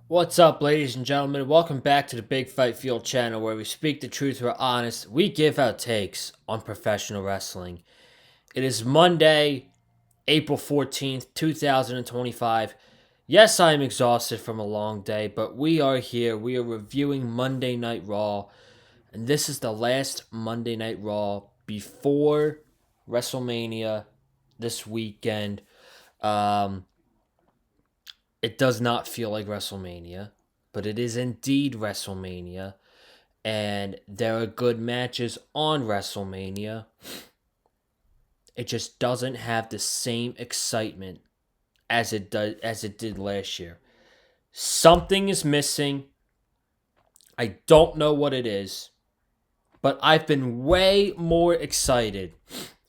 What's up, ladies and gentlemen? Welcome back to the Big Fight Field channel where we speak the truth, we're honest, we give our takes on professional wrestling. It is Monday, April 14th, 2025. Yes, I am exhausted from a long day, but we are here. We are reviewing Monday Night Raw, and this is the last Monday Night Raw before WrestleMania this weekend. Um, It does not feel like WrestleMania, but it is indeed WrestleMania. And there are good matches on WrestleMania. It just doesn't have the same excitement as it did last year. Something is missing. I don't know what it is, but I've been way more excited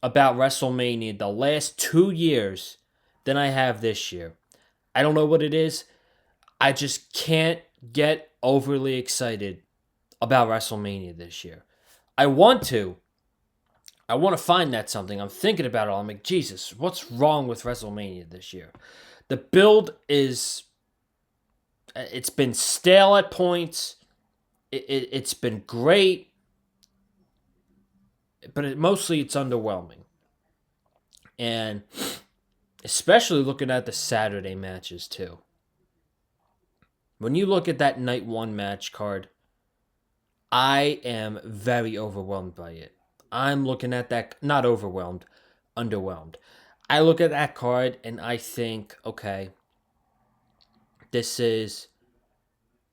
about WrestleMania the last 2 years than I have this year. I don't know what it is. I just can't get overly excited about WrestleMania this year. I want to. I want to find that something. I'm thinking about it. I'm like, Jesus, what's wrong with WrestleMania this year? The build is. It's been stale at points. It's been great. But mostly it's underwhelming. And especially looking at the Saturday matches, too. When you look at that night one match card, I am very overwhelmed by it. I'm looking at that, not overwhelmed, underwhelmed. I look at that card and I think, okay, this is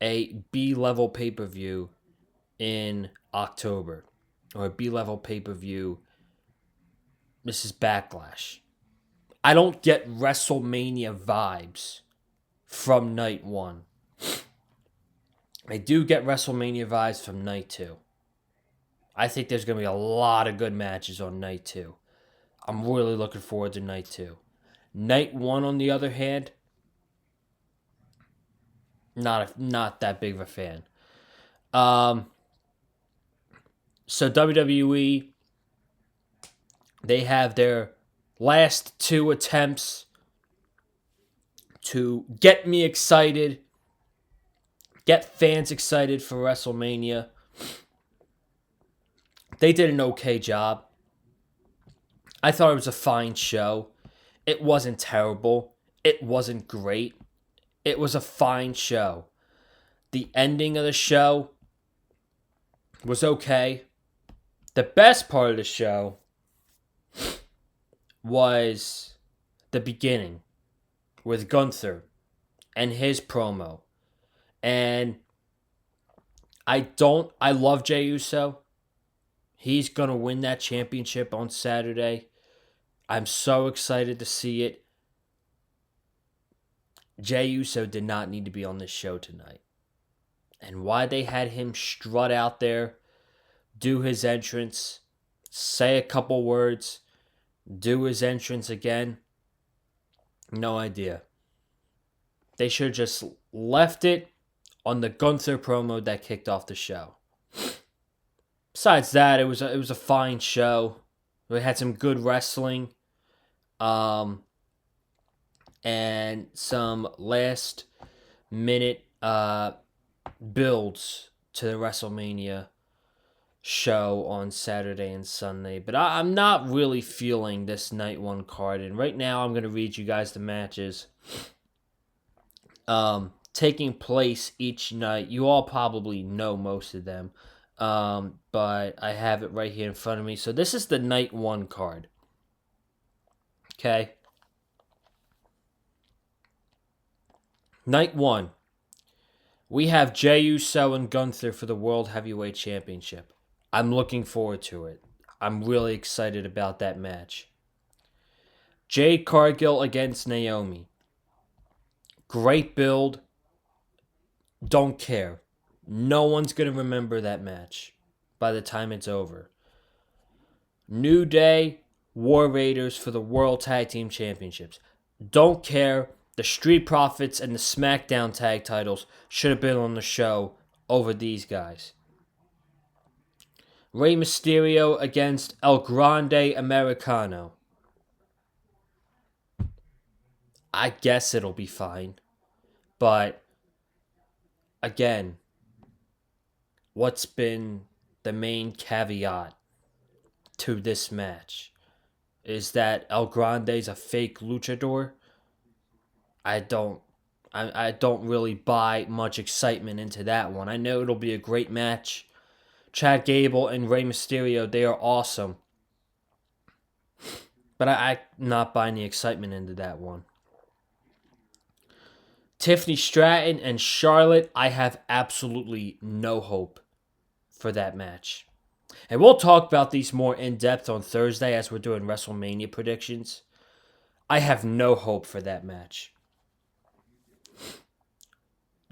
a B level pay per view in October, or a B level pay per view. This is Backlash. I don't get WrestleMania vibes from night one. I do get WrestleMania vibes from night two. I think there's going to be a lot of good matches on night two. I'm really looking forward to night two. Night one, on the other hand, not that big of a fan. Um, so WWE, they have their last two attempts to get me excited, get fans excited for WrestleMania. They did an okay job. I thought it was a fine show. It wasn't terrible. It wasn't great. It was a fine show. The ending of the show was okay. The best part of the show was the beginning with Gunther and his promo. And I love Jey Uso. He's going to win that championship on Saturday. I'm so excited to see it. Jey Uso did not need to be on this show tonight. And why they had him strut out there, do his entrance, say a couple words, do his entrance again, no idea. They should have just left it on the Gunther promo that kicked off the show. Besides that, it was a fine show. We had some good wrestling, and some last minute builds to the WrestleMania show on Saturday and Sunday. But I'm not really feeling this night one card. And right now, I'm going to read you guys the matches taking place each night. You all probably know most of them. But I have it right here in front of me. So this is the night one card. Okay. Night one. We have Jey Uso and Gunther for the World Heavyweight Championship. I'm looking forward to it. I'm really excited about that match. Jade Cargill against Naomi. Great build. Don't care. No one's going to remember that match by the time it's over. New Day, War Raiders for the World Tag Team Championships. Don't care. The Street Profits and the SmackDown Tag titles should have been on the show over these guys. Rey Mysterio against El Grande Americano. I guess it'll be fine. But again, what's been the main caveat to this match is that El Grande's a fake luchador. I don't I don't really buy much excitement into that one. I know it'll be a great match. Chad Gable and Rey Mysterio, they are awesome. But I'm not buying the excitement into that one. Tiffany Stratton and Charlotte, I have absolutely no hope for that match. And we'll talk about these more in depth on Thursday as we're doing WrestleMania predictions. I have no hope for that match.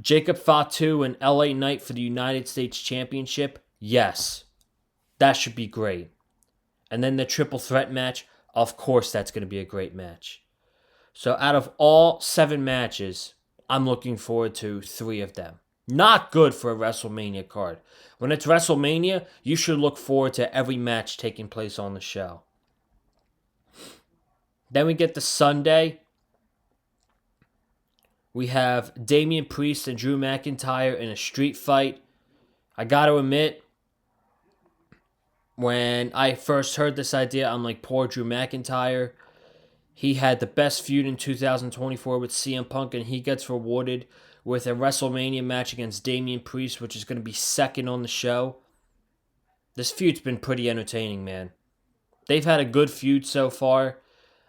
Jacob Fatu and LA Knight for the United States Championship, yes, that should be great. And then the triple threat match, of course that's going to be a great match. So out of all 7 matches, I'm looking forward to 3 of them. Not good for a WrestleMania card. When it's WrestleMania, you should look forward to every match taking place on the show. Then we get to Sunday. We have Damian Priest and Drew McIntyre in a street fight. I gotta admit, when I first heard this idea, I'm like, poor Drew McIntyre. He had the best feud in 2024 with CM Punk, and he gets rewarded with a WrestleMania match against Damian Priest, which is going to be second on the show. This feud's been pretty entertaining, man. They've had a good feud so far,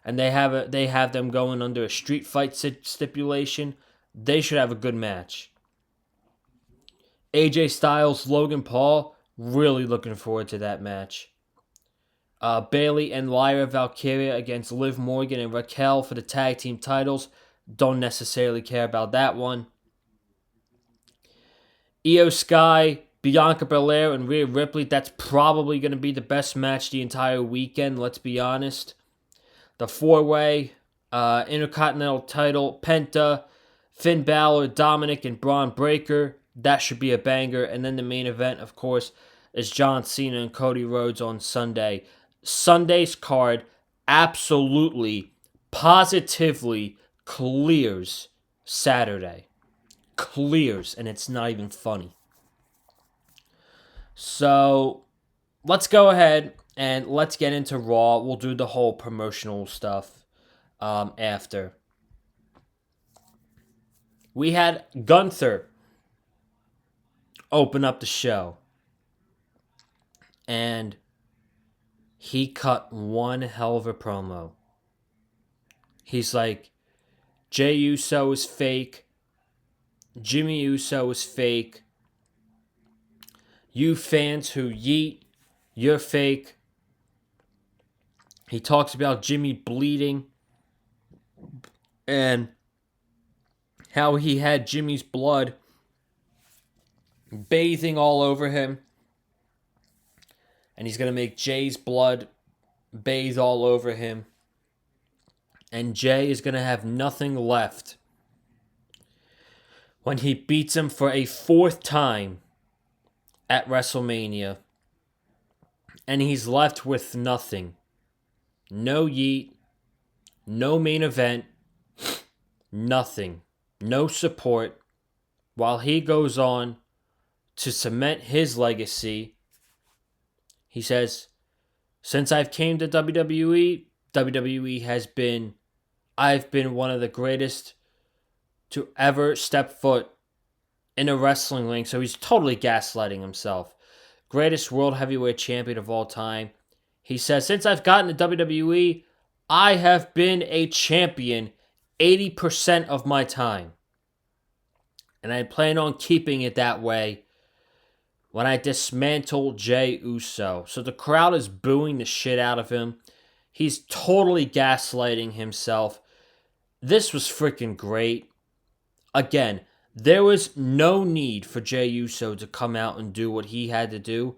and they have them going under a street fight stipulation. They should have a good match. AJ Styles, Logan Paul, really looking forward to that match. Bayley and Lyra Valkyria against Liv Morgan and Raquel for the tag team titles. Don't necessarily care about that one. Io Sky, Bianca Belair, and Rhea Ripley. That's probably going to be the best match the entire weekend, let's be honest. The 4-way Intercontinental title, Penta, Finn Balor, Dominic, and Braun Breaker. That should be a banger. And then the main event, of course, is John Cena and Cody Rhodes on Sunday. Sunday's card absolutely, positively clears Saturday. Clears, and it's not even funny. So, let's go ahead and let's get into Raw. We'll do the whole promotional stuff after. We had Gunther open up the show. And he cut one hell of a promo. He's like, Jey Uso is fake. Jimmy Uso is fake. You fans who yeet, you're fake. He talks about Jimmy bleeding and how he had Jimmy's blood bathing all over him. And he's going to make Jay's blood bathe all over him. And Jay is going to have nothing left when he beats him for a 4th time at WrestleMania. And he's left with nothing. No yeet. No main event. Nothing. No support. While he goes on to cement his legacy. He says, since I've came to WWE has been, I've been one of the greatest to ever step foot in a wrestling ring. So he's totally gaslighting himself. Greatest world heavyweight champion of all time. He says, since I've gotten to WWE, I have been a champion 80% of my time. And I plan on keeping it that way when I dismantle Jey Uso. So the crowd is booing the shit out of him. He's totally gaslighting himself. This was freaking great. Again, there was no need for Jey Uso to come out and do what he had to do.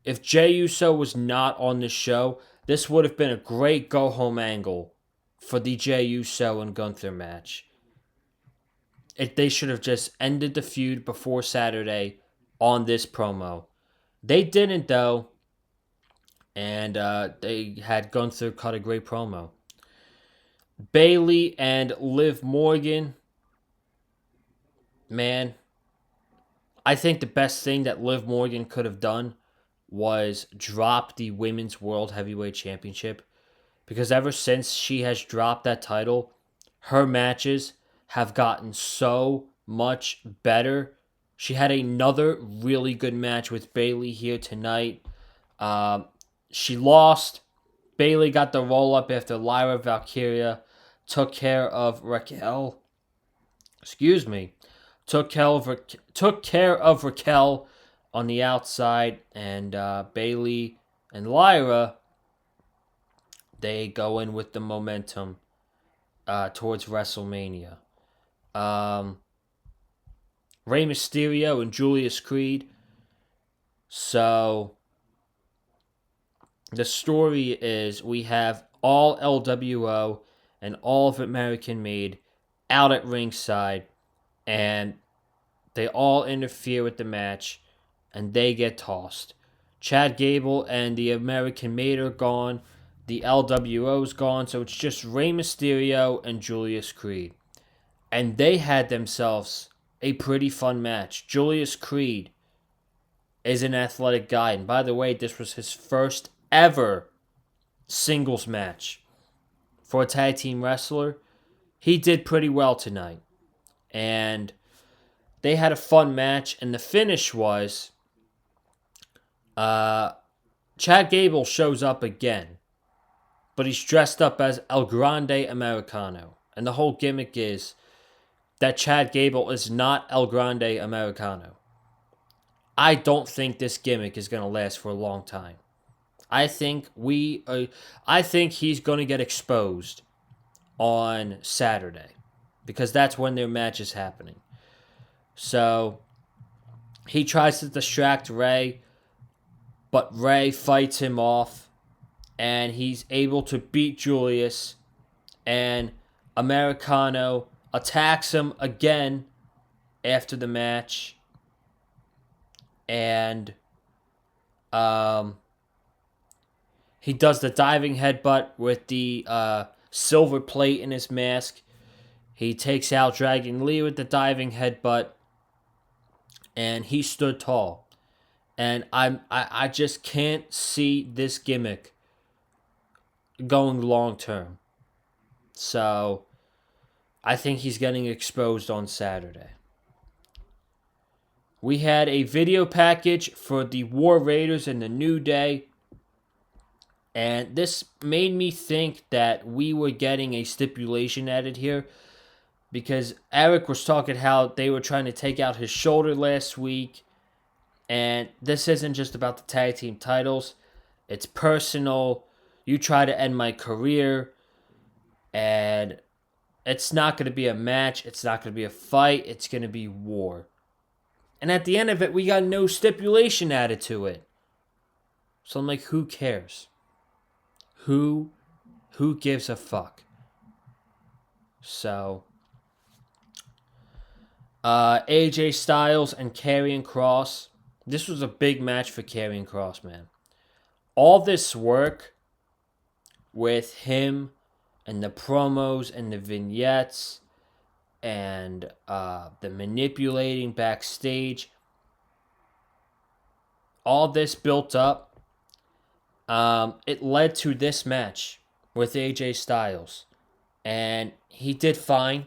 If Jey Uso was not on the show, this would have been a great go-home angle for the Jey Uso and Gunther match. They should have just ended the feud before Saturday on this promo. They didn't, though. And they had Gunther cut a great promo. Bayley and Liv Morgan. Man, I think the best thing that Liv Morgan could have done was drop the Women's World Heavyweight Championship, because ever since she has dropped that title, her matches have gotten so much better. She had another really good match with Bayley here tonight. She lost. Bayley got the roll up after Lyra Valkyria took care of Raquel. Excuse me. Took care of Raquel on the outside, and Bayley and Lyra, they go in with the momentum towards WrestleMania. Rey Mysterio and Julius Creed. So the story is we have all LWO and all of American Made out at ringside, and they all interfere with the match, and they get tossed. Chad Gable and the American Made are gone. The LWO's gone, so it's just Rey Mysterio and Julius Creed. And they had themselves a pretty fun match. Julius Creed is an athletic guy. And by the way, this was his first ever singles match for a tag team wrestler. He did pretty well tonight. And they had a fun match. And the finish was Chad Gable shows up again, but he's dressed up as El Grande Americano. And the whole gimmick is that Chad Gable is not El Grande Americano. I don't think this gimmick is going to last for a long time. I think he's going to get exposed on Saturday, because that's when their match is happening. So he tries to distract Rey, but Rey fights him off, and he's able to beat Julius, and Americano attacks him again after the match, and he does the diving headbutt with the silver plate in his mask. He takes out Dragon Lee with the diving headbutt, and he stood tall. And I just can't see this gimmick going long term. So I think he's getting exposed on Saturday. We had a video package for the War Raiders and the New Day, and this made me think that we were getting a stipulation added here, because Eric was talking how they were trying to take out his shoulder last week, and this isn't just about the tag team titles. It's personal. You try to end my career, and it's not going to be a match. It's not going to be a fight. It's going to be war. And at the end of it, we got no stipulation added to it. So I'm like, who cares? Who gives a fuck? So AJ Styles and Karrion Kross. This was a big match for Karrion Kross, man. All this work with him and the promos and the vignettes and the manipulating backstage, all this built up. It led to this match with AJ Styles, and he did fine.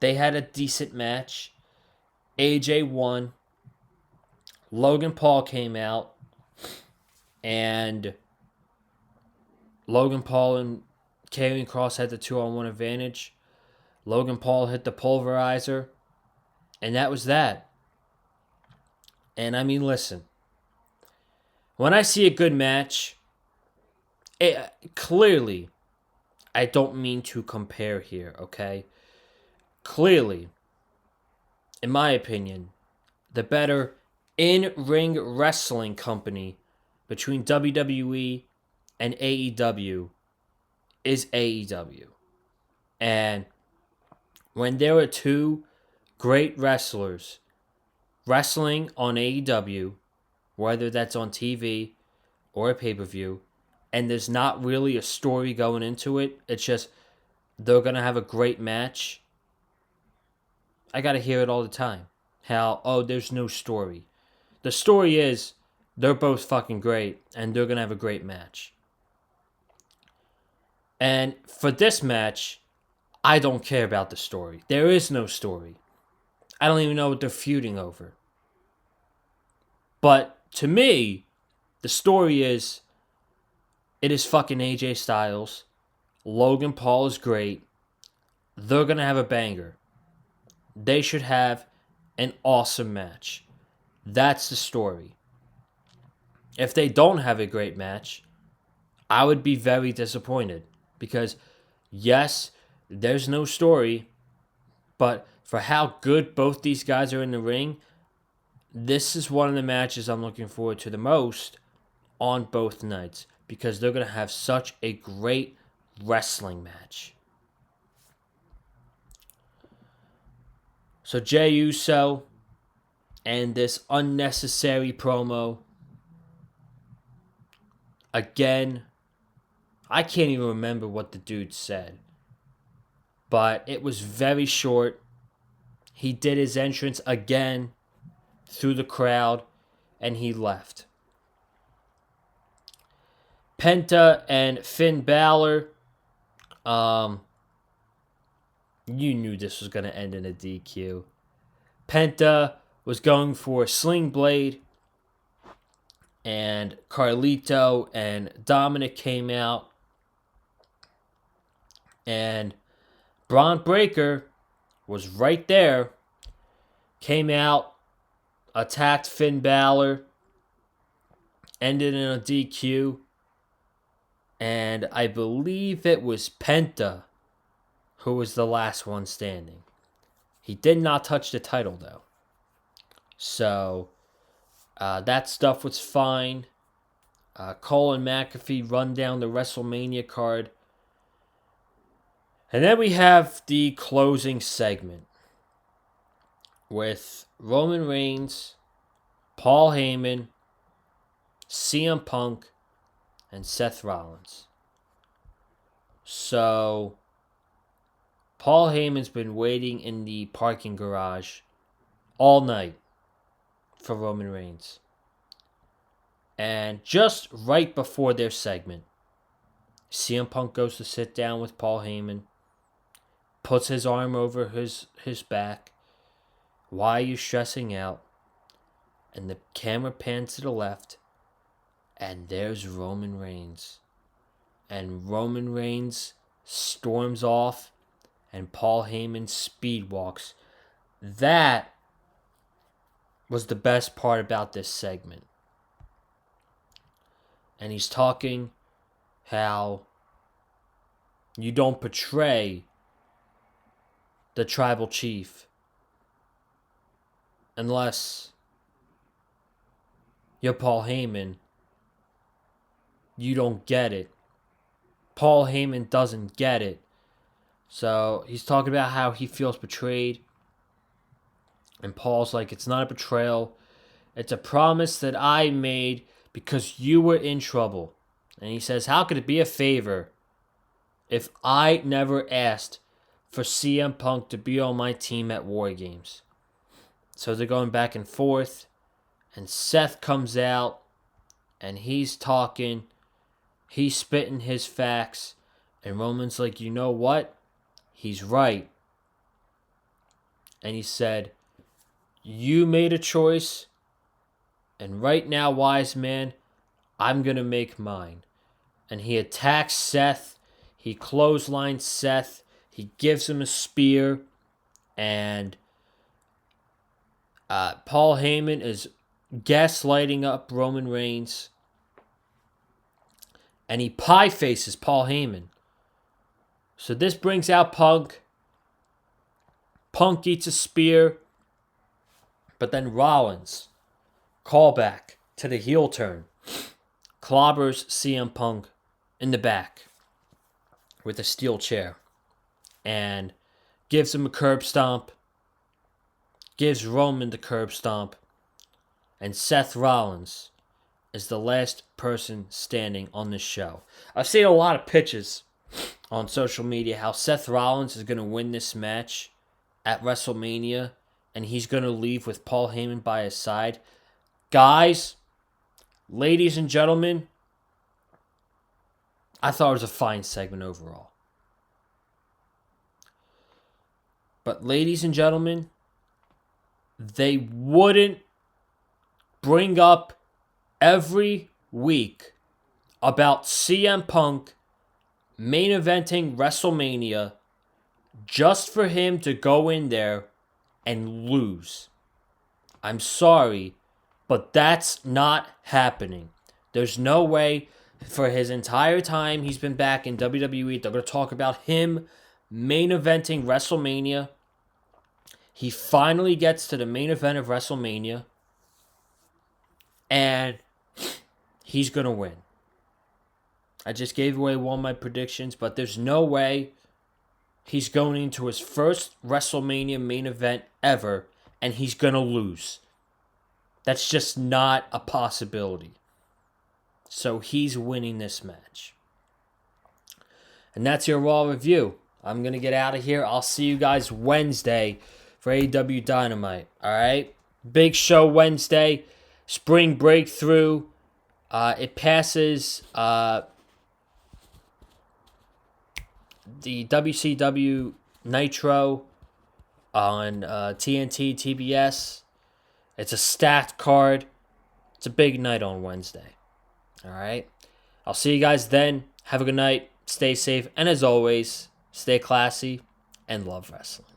They had a decent match. AJ won. Logan Paul came out, and Logan Paul and Karrion Kross had the 2-on-1 advantage. Logan Paul hit the pulverizer, and that was that. And I mean, listen, when I see a good match, clearly, I don't mean to compare here, okay? Clearly, in my opinion, the better in-ring wrestling company between WWE and AEW is AEW. And when there are two great wrestlers wrestling on AEW, whether that's on TV or a pay-per-view, and there's not really a story going into it, it's just they're going to have a great match, I got to hear it all the time. how, oh, there's no story. The story is they're both fucking great and they're going to have a great match. And for this match, I don't care about the story. There is no story. I don't even know what they're feuding over. But to me, the story is it is fucking AJ Styles. Logan Paul is great. They're going to have a banger. They should have an awesome match. That's the story. If they don't have a great match, I would be very disappointed. Because, yes, there's no story. But for how good both these guys are in the ring, this is one of the matches I'm looking forward to the most on both nights. Because they're going to have such a great wrestling match. So Jey Uso and this unnecessary promo. Again, I can't even remember what the dude said. But it was very short. He did his entrance again through the crowd and he left. Penta and Finn Balor. You knew this was going to end in a DQ. Penta was going for Sling Blade. And Carlito and Dominic came out. And Braun Breaker was right there. Came out. Attacked Finn Balor. Ended in a DQ. And I believe it was Penta who was the last one standing. He did not touch the title, though. So, that stuff was fine. Cole and McAfee run down the WrestleMania card. And then we have the closing segment with Roman Reigns, Paul Heyman, CM Punk, and Seth Rollins. So, Paul Heyman's been waiting in the parking garage all night for Roman Reigns. And just right before their segment, CM Punk goes to sit down with Paul Heyman, puts his arm over his back. Why are you stressing out? And the camera pans to the left, and there's Roman Reigns. And Roman Reigns storms off, and Paul Heyman speed walks. That was the best part about this segment. And he's talking how you don't betray the tribal chief unless you're Paul Heyman. You don't get it. Paul Heyman doesn't get it. So he's talking about how he feels betrayed. And Paul's like, it's not a betrayal. It's a promise that I made because you were in trouble. And he says, how could it be a favor if I never asked for CM Punk to be on my team at War Games? So they're going back and forth. And Seth comes out. And he's talking. He's spitting his facts. And Roman's like, you know what? He's right. And he said, you made a choice. And right now, wise man, I'm going to make mine. And he attacks Seth. He clotheslines Seth. He gives him a spear. And Paul Heyman is gaslighting up Roman Reigns. And he pie faces Paul Heyman. So this brings out Punk. Punk eats a spear. But then Rollins, callback to the heel turn, clobbers CM Punk in the back with a steel chair and gives him a curb stomp, gives Roman the curb stomp, and Seth Rollins is the last person standing on this show. I've seen a lot of pitches on social media how Seth Rollins is going to win this match at WrestleMania and he's going to leave with Paul Heyman by his side. Guys, ladies and gentlemen, I thought it was a fine segment overall. But ladies and gentlemen, they wouldn't bring up every week about CM Punk main eventing WrestleMania just for him to go in there and lose. I'm sorry, but that's not happening. There's no way for his entire time he's been back in WWE, they're going to talk about him main eventing WrestleMania. He finally gets to the main event of WrestleMania, and he's going to win. I just gave away one of my predictions, but there's no way he's going into his first WrestleMania main event ever, and he's going to lose. That's just not a possibility. So he's winning this match. And that's your Raw review. I'm going to get out of here. I'll see you guys Wednesday for AEW Dynamite. Alright? Big show Wednesday. Spring breakthrough. It passes the WCW Nitro on TNT, TBS. It's a stacked card. It's a big night on Wednesday. Alright? I'll see you guys then. Have a good night. Stay safe. And as always, stay classy and love wrestling.